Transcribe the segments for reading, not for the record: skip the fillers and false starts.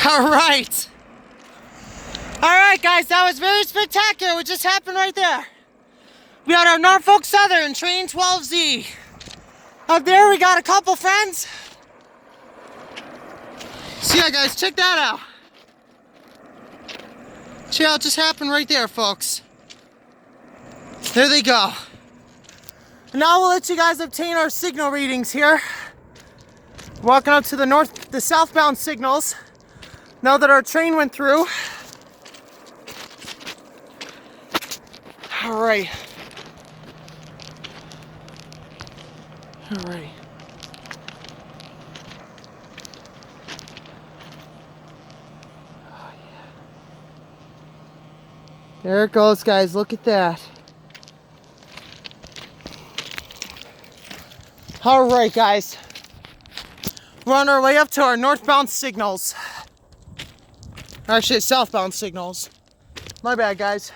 All right. All right, guys, that was very spectacular. What just happened right there. We got our Norfolk Southern Train 12Z. Up there, we got a couple friends. So yeah, guys, check that out. See how it just happened right there, folks. There they go. And now we'll let you guys obtain our signal readings here. Walking up to the southbound signals. Now that our train went through. All right. All right. Oh, yeah. There it goes, guys. Look at that. All right, guys. We're on our way up to our northbound signals. Actually, southbound signals. My bad, guys.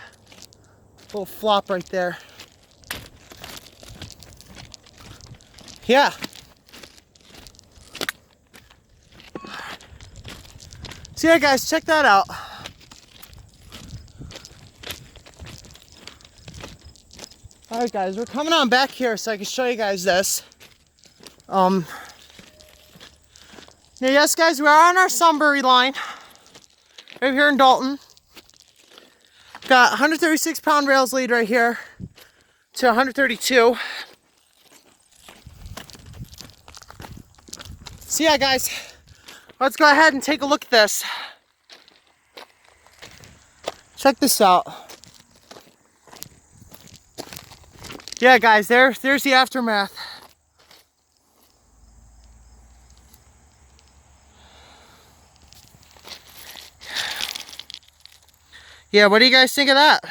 Little flop right there. Yeah. So yeah, guys, check that out. Alright, guys, we're coming on back here so I can show you guys this. Now, yes, guys, we are on our Sunbury line. Right here in Dalton. Got 136 pound rails lead right here to 132. So yeah, guys, let's go ahead and take a look at this. Check this out. Yeah, guys, there's the aftermath. Yeah, what do you guys think of that?